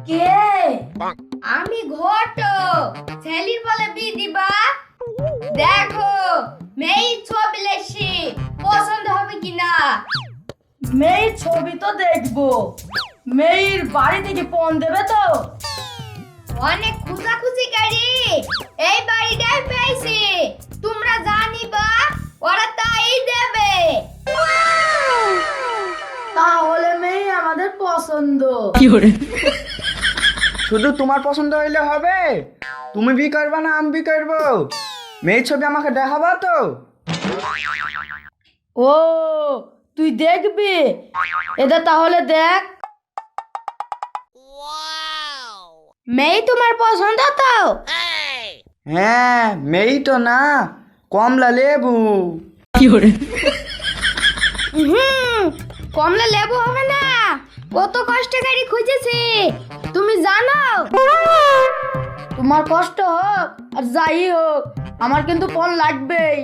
কে? আমি ঘটক। ছেলির বলে বি দিবা? দেখো মেয়ের ছবি লেখছি, পছন্দ হবে কিনা। মেয়ের ছবি তো দেখবো, মেয়ের বাড়ি থেকে ফোন দেবে তো? অনেক খুঁজাখুঁজি করি এই বাড়িটাই পেয়েছি, তোমরা জানিবা ওরা তাই দেবে। তাহলে মেয়ে আমাদের পছন্দ। শুধু তোমার পছন্দ হইলে হবে? তুমি বি করবা না আমি বি করবো? মেয়ের ছবি আমাকে দেখাবা তো? ও তুই দেখবি? এটা তাহলে দেখ। মেয়ে তোমার পছন্দ তো? হ্যাঁ মেয়েই তো না, কমলা লেবু। কমলা লেবু হবে না, কত কষ্ট করে খুঁজেছি তুমি জানো। তোমার কষ্ট হোক আর যাই হোক, আমার কিন্তু ফোন লাগবেই।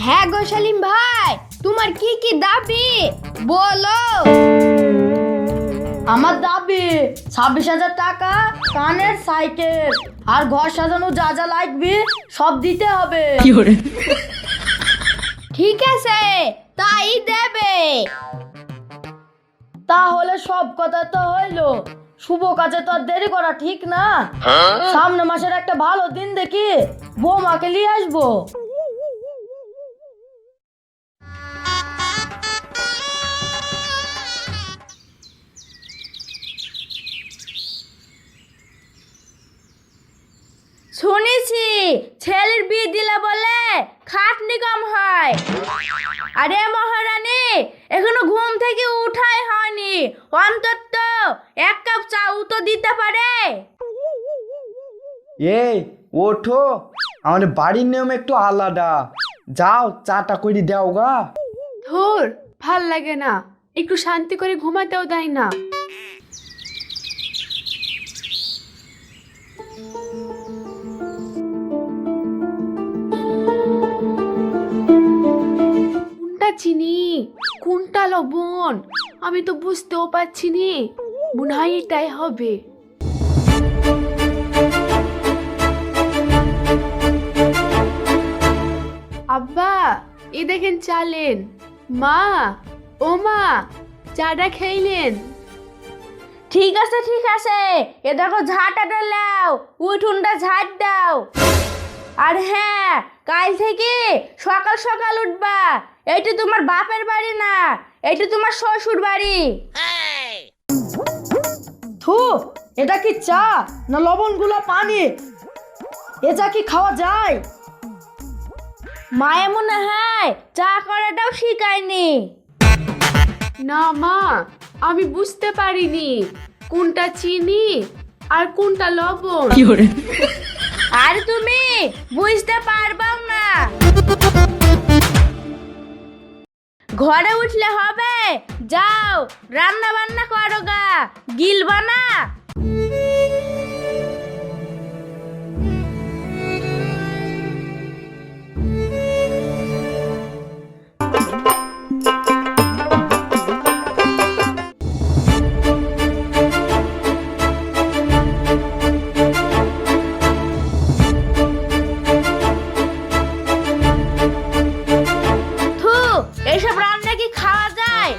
হ্যাঁ গো সেলিম ভাই, তোমার কি কি দাবি বলো। আমার দাবি 26,000 টাকা, কানের সাইকেল আর ঘর সাজানো যা যা লাগবে সব দিতে হবে। ঠিক আছে তাই দেবে। তাহলে সব কথা তো হইলো, শুভ কাজে তো আর দেরি করা ঠিক না। সামনে মাসের একটা ভালো দিন দেখি বৌমাকে নিয়ে আসবো। শুনেছি ছেলের বিয়ে দিলে বলে খাটনি কম হয়। আরে মহারানী, এখনো ঘুম থেকে উঠাই হয়নি, অন্তত এক কাপ চাও তো দিতে পারে। এই ওঠো, আমাদের বাড়ির নিয়ম একটু আলাদা। যাও চাটা করে দাও গা। ধুর, ভাল লাগে না, একটু শান্তি করে ঘুমাতেও দেয় না। কোনটা চিনি কোনটা লবণ আমি তো বুঝতেও পারছি নি, মনে হয় এটাই হবে। আব্বা এ দেখেন চালেন। মা, ও মা, চাটা খেইলেন? ঠিক আছে ঠিক আছে, এ দেখো ঝাঁটা ডালাও, উঠুনটা ঝাঁট দাও। আর হ্যাঁ, কাল থেকে সকাল সকাল উঠবা। এইটা তোমার বাপের বাড়ি না, এইটা তোমার শ্বশুর বাড়ি। থু, এটা কি চা না লবণ গুলা পানি? এ চা কি খাওয়া যায়? মায়ে মনে হয় চা করাটাও শিখায়নি। না মা, আমি বুঝতে পারিনি কোনটা চিনি আর কোনটা লবণ। আর তুমি বুঝতে পারবাও না। ঘরে উঠলে হবে, যাও রান্না বান্না করো গা, গিলবা না। এসব রান্না কি খাওয়া যায়?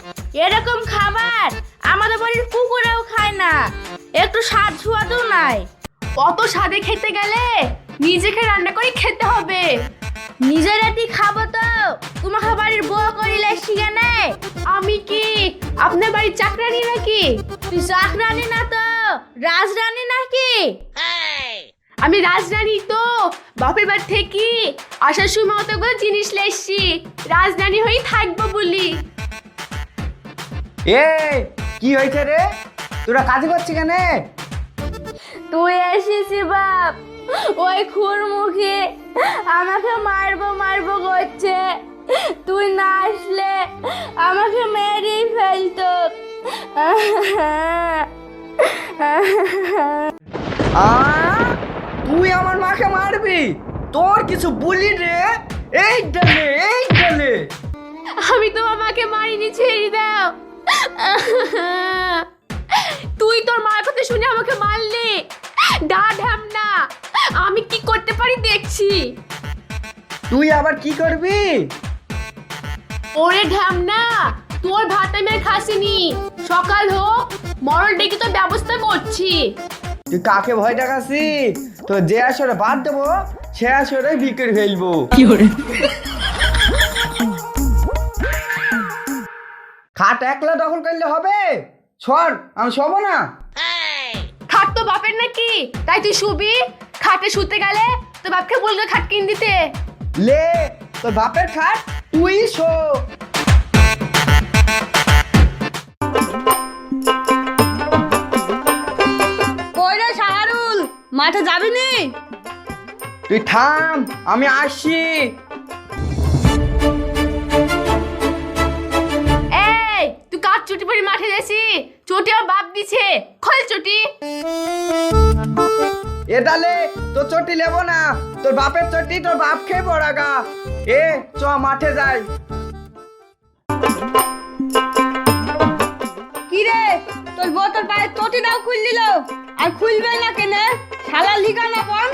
এরকম খাবার আমাদের বাড়ির কুকুরেও খায় না, একটু স্বাদ সুয়াদও নাই। অত স্বাদে খেতে গেলে নিজেকে রান্না করে খেতে হবে। নিজের এটি খাবো তো তোমাকে বাড়ির বউ করিলে শিখে নেই। আমি কি আপনার বাড়ির চাকরানি নাকি? তুই চাকরানি না তো রাজরানী নাকি? আমি রাজরানী তো, বাপের বাড়ি থেকে আসার সময় অতগুলো জিনিস লেসছি, রাজরানী হয়েই থাকবো বলি। এই কি হয়েছে রে, তোরা কাজ করছিস কেন? তুই এসেছি বাপ, ওই খুরমুখী আমাকে মারবো মারবো করছে। তুই না আসলে আমাকে মেরেই ফেলতো। তুই আমার মাকে মারবি? তোর কিছু বলি রে, এই ডালে। আমি তোমার মাকে মারিনি, ছেড়ে দাও। তুই তোর মার কথা শুনে আমাকে মারলি। ঢ্যামনা, আমি কি করতে পারি দেখছি। তুই আবার কি করবি? ওরে ঢ্যামনা, তোর ভাত আমি আর খাসিনি। সকাল হোক, মরল ডেকে তোর ব্যবস্থা করছি। তুই কাকে ভয় দেখাচ্ছি? তো যে আসরে বাদ দেবো সে আসরে বিক্রি ফেলবো। খাট একলা দখল করলে হবে? সর, আমি শোবো না। খাট তো বাপের নাকি, তাই তুই শুবি? খাটে শুতে গেলে তো বাপকে বলবে খাট কিন দিতে। লে, তোর বাপের খাট তুই শো। কই রে শাহরুল, মাঠে যাবি নি? তুই থাম, আমি আসছি। এই, তুই কার চুটি পরি মাঠে যাচ্ছি? চটি আর বাপ দিছে, খোল চটি। এ ডালে তোর চটি নেবো না, তোর বাপের চটি তোর বাপ খেয়ে পড়াগা। এ চ মাঠে যাই। কি রে, তোর বউ তোর পায়ে চটি দাও খুল দিল, আর খুলবে না কেনে? শালা লিগা না পন।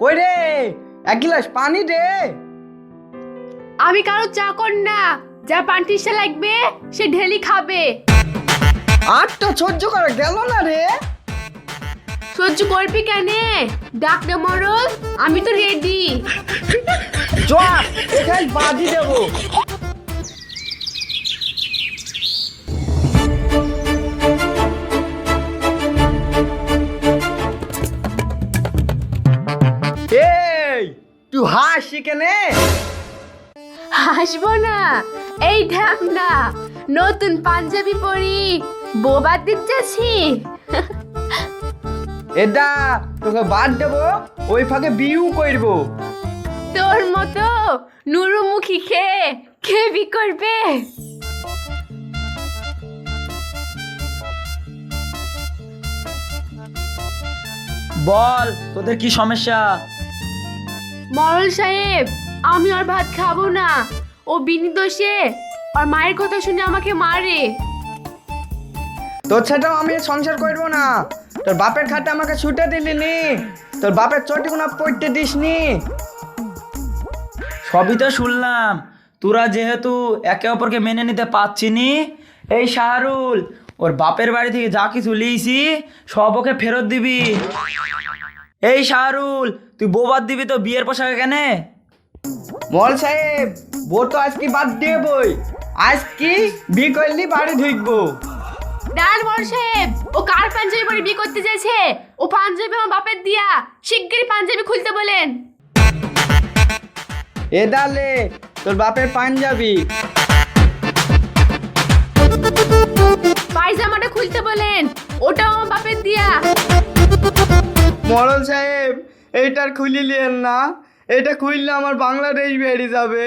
কই রে, এক গ্লাস পানি দে। আমি কারো চাকর না, যা পান্টিসা লাগবে সে ঢেলি খাবে। আর তো সহ্য করা গেল না রে। সহ্য করবি কেনে? ডাক দে মরল, আমি তো রেডি। চ, এখানে বাজি দেবো। এই, তুই হাসি কেনে? হাসবো না, এই ঢ্যামনা নতুন পাঞ্জাবি পরি বোবাদ দিচ্ছি। এটা তোকে বাদ দেবো, ওই ফাঁকে বিউ করবো। তোর মতো নুরুমুখী খেয়ে কে বি করবে? বল, তোদের কি সমস্যা? মরল সাহেব, আমি আর ভাত খাবো না। ও বিনি দোষে আর মায়ের কথা শুনে আমাকে মারে। তোর সাথেও আমি সংসার করবো না। তোর বাপের খাটে আমাকে ছুটে দিলি নি, তোর বাপের চটি কোনো পড়তে দিস নি। সবই তো শুনলাম, তোরা যেহেতু একে অপরকে মেনে নিতে পারছিনি, এই শাহরুল ওর বাপের বাড়ি থেকে যা কিছু লিয়েছি সব ওকে ফেরত দিবি। এই শাহরুল, তুই বৌবাদ দিবি তো বিয়ের পোশাকে কেনে? মল সাহেব, বউ তো আজকে বাদ দিয়ে বই, আজ কি বি করলি বাড়ি ঢুকবো। ডাল মরল সাহেব, ও কার পাঞ্জাবি পরে বিয়ে করতে চাইছে? ও পাঞ্জাবি আমার বাপের দিয়া, শিগগিরই পাঞ্জাবি খুলতে বলেন। এ ডালে তোর বাপের পাঞ্জাবি। পায়জামাটা খুলতে বলেন, ওটাও আমার বাপের দিয়া। মরল সাহেব, এইটার খুলি লিয়েন না, এটা খুললে আমার বাংলাদেশ বেরিয়ে যাবে।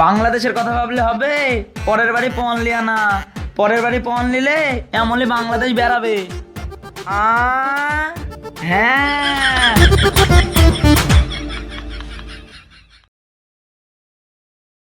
বাংলাদেশের কথা ভাবলে হবে? পরের বাড়ি পণ লিয়া না, পরের বাড়ি পণ নিলে এমনই বাংলাদেশ বেরাবে। হ্যাঁ।